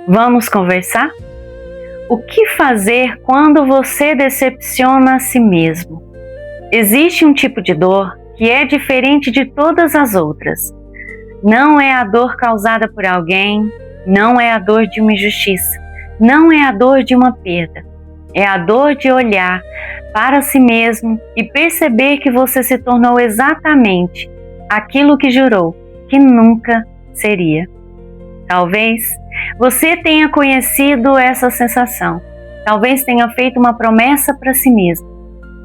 Vamos conversar? O que fazer quando você decepciona a si mesmo? Existe um tipo de dor que é diferente de todas as outras. Não é a dor causada por alguém, não é a dor de uma injustiça, não é a dor de uma perda. É a dor de olhar para si mesmo e perceber que você se tornou exatamente aquilo que jurou que nunca seria. Talvez você tenha conhecido essa sensação. Talvez tenha feito uma promessa para si mesmo.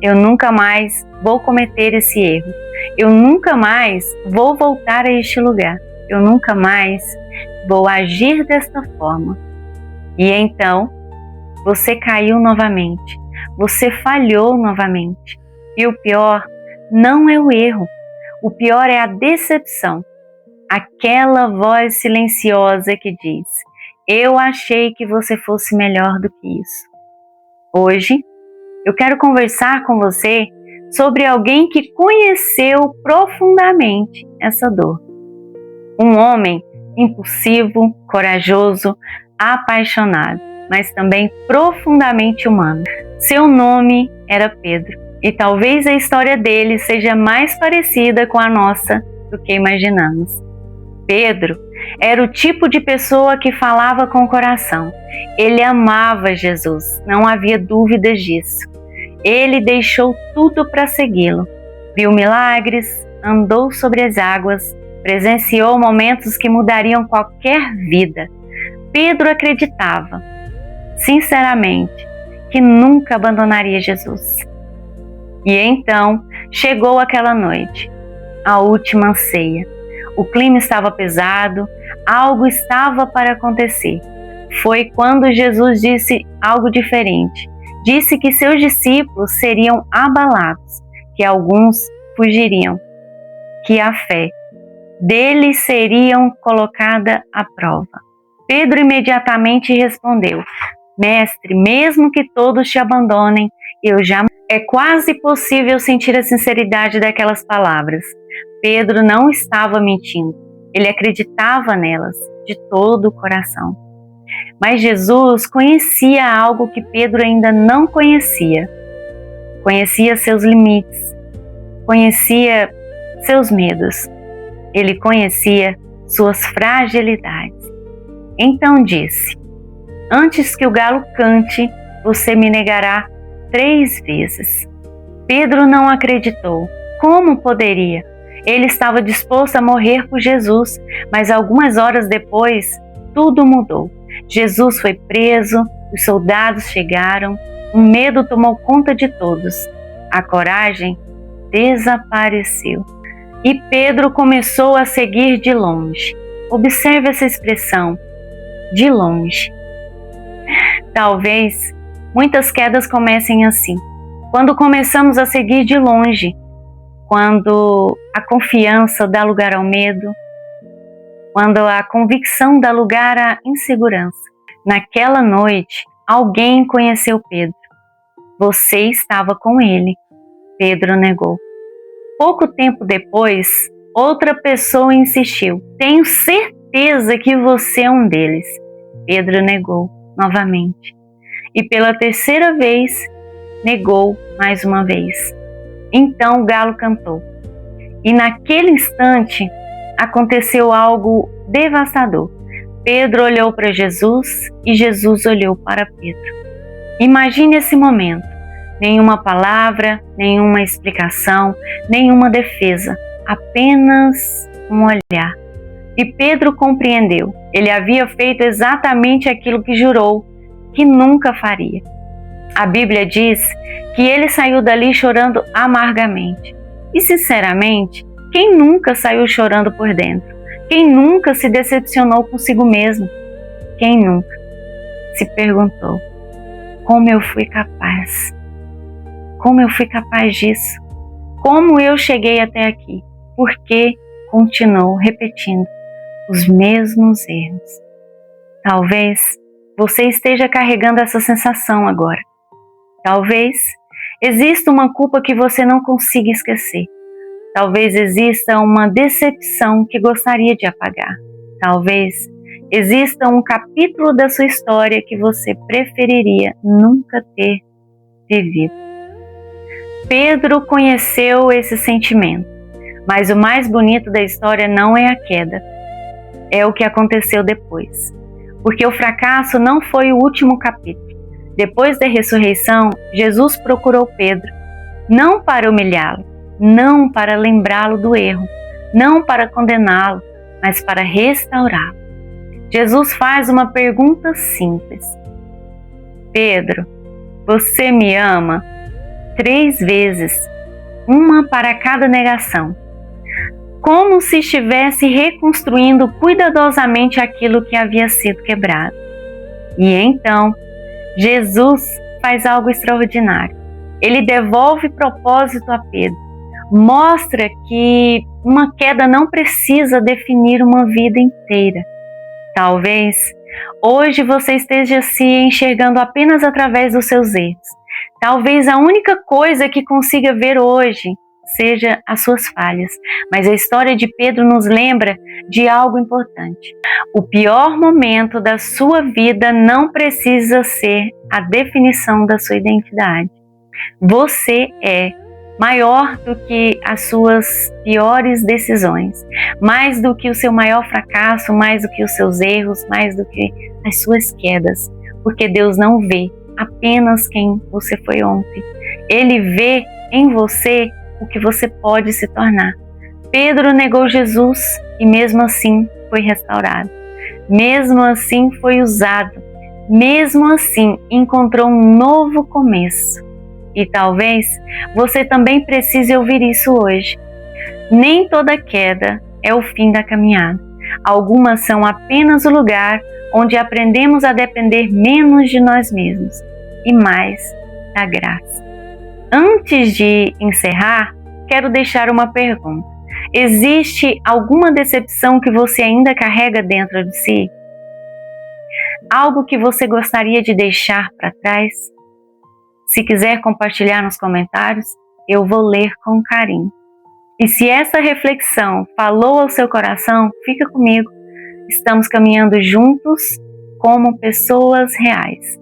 Eu nunca mais vou cometer esse erro. Eu nunca mais vou voltar a este lugar. Eu nunca mais vou agir desta forma. E então, você caiu novamente. Você falhou novamente. E o pior não é o erro. O pior é a decepção. Aquela voz silenciosa que diz: eu achei que você fosse melhor do que isso. Hoje, eu quero conversar com você sobre alguém que conheceu profundamente essa dor. Um homem impulsivo, corajoso, apaixonado, mas também profundamente humano. Seu nome era Pedro, e talvez a história dele seja mais parecida com a nossa do que imaginamos. Pedro era o tipo de pessoa que falava com o coração. Ele amava Jesus, não havia dúvidas disso. Ele deixou tudo para segui-lo. Viu milagres, andou sobre as águas, presenciou momentos que mudariam qualquer vida. Pedro acreditava, sinceramente, que nunca abandonaria Jesus. E então chegou aquela noite, a última ceia. O clima estava pesado, algo estava para acontecer. Foi quando Jesus disse algo diferente. Disse que seus discípulos seriam abalados, que alguns fugiriam, que a fé deles seriam colocada à prova. Pedro imediatamente respondeu: Mestre, mesmo que todos te abandonem, eu jamais. É quase possível sentir a sinceridade daquelas palavras. Pedro não estava mentindo, ele acreditava nelas de todo o coração. Mas Jesus conhecia algo que Pedro ainda não conhecia. Conhecia seus limites, conhecia seus medos, ele conhecia suas fragilidades. Então disse: antes que o galo cante, você me negará 3 vezes. Pedro não acreditou. Como poderia? Ele estava disposto a morrer por Jesus, mas algumas horas depois, tudo mudou. Jesus foi preso, os soldados chegaram, o medo tomou conta de todos. A coragem desapareceu. E Pedro começou a seguir de longe. Observe essa expressão, de longe. Talvez muitas quedas comecem assim, quando começamos a seguir de longe, quando a confiança dá lugar ao medo, quando a convicção dá lugar à insegurança. Naquela noite, alguém conheceu Pedro. Você estava com ele. Pedro negou. Pouco tempo depois, outra pessoa insistiu. Tenho certeza que você é um deles. Pedro negou novamente. E pela 3ª vez, negou mais uma vez. Então o galo cantou. E naquele instante, aconteceu algo devastador. Pedro olhou para Jesus e Jesus olhou para Pedro. Imagine esse momento. Nenhuma palavra, nenhuma explicação, nenhuma defesa. Apenas um olhar. E Pedro compreendeu. Ele havia feito exatamente aquilo que jurou que nunca faria. A Bíblia diz que ele saiu dali chorando amargamente. E sinceramente, quem nunca saiu chorando por dentro? Quem nunca se decepcionou consigo mesmo? Quem nunca se perguntou: como eu fui capaz? Como eu fui capaz disso? Como eu cheguei até aqui? Por que continuo repetindo os mesmos erros? Talvez você esteja carregando essa sensação agora. Talvez exista uma culpa que você não consiga esquecer. Talvez exista uma decepção que gostaria de apagar. Talvez exista um capítulo da sua história que você preferiria nunca ter vivido. Pedro conheceu esse sentimento, mas o mais bonito da história não é a queda, é o que aconteceu depois. Porque o fracasso não foi o último capítulo. Depois da ressurreição, Jesus procurou Pedro, não para humilhá-lo, não para lembrá-lo do erro, não para condená-lo, mas para restaurá-lo. Jesus faz uma pergunta simples: Pedro, você me ama? 3 vezes, uma para cada negação. Como se estivesse reconstruindo cuidadosamente aquilo que havia sido quebrado. E então, Jesus faz algo extraordinário. Ele devolve propósito a Pedro. Mostra que uma queda não precisa definir uma vida inteira. Talvez hoje você esteja se enxergando apenas através dos seus erros. Talvez a única coisa que consiga ver hoje seja as suas falhas. Mas a história de Pedro nos lembra de algo importante. O pior momento da sua vida não precisa ser a definição da sua identidade. Você é maior do que as suas piores decisões, mais do que o seu maior fracasso, mais do que os seus erros, mais do que as suas quedas. Porque Deus não vê apenas quem você foi ontem. Ele vê em você o que você pode se tornar. Pedro negou Jesus e mesmo assim foi restaurado. Mesmo assim foi usado. Mesmo assim encontrou um novo começo. E talvez você também precise ouvir isso hoje. Nem toda queda é o fim da caminhada. Algumas são apenas o lugar onde aprendemos a depender menos de nós mesmos e mais da graça. Antes de encerrar, quero deixar uma pergunta. Existe alguma decepção que você ainda carrega dentro de si? Algo que você gostaria de deixar para trás? Se quiser compartilhar nos comentários, eu vou ler com carinho. E se essa reflexão falou ao seu coração, fica comigo. Estamos caminhando juntos como pessoas reais,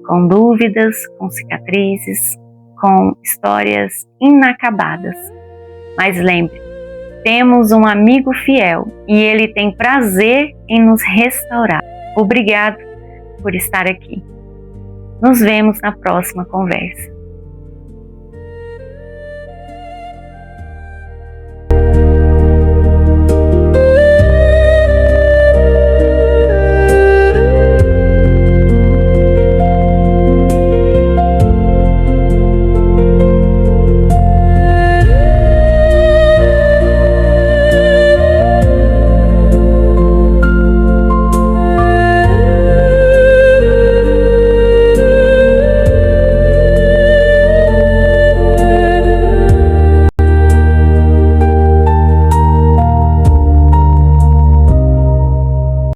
com dúvidas, com cicatrizes, com histórias inacabadas. Mas lembre, temos um amigo fiel e ele tem prazer em nos restaurar. Obrigado por estar aqui. Nos vemos na próxima conversa.